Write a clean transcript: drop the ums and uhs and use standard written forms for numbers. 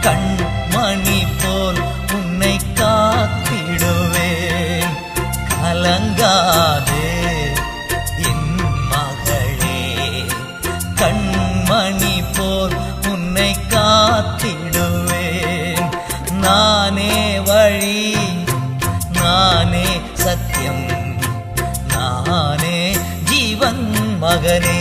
கண்மணி போல் உன்னை காத்திடுவேன். கலங்காதே என் மகளே, கண்மணி போல் உன்னை காத்திடுவேன். நானே வழி, நானே சத்தியம், நானே ஜீவன் மகனே.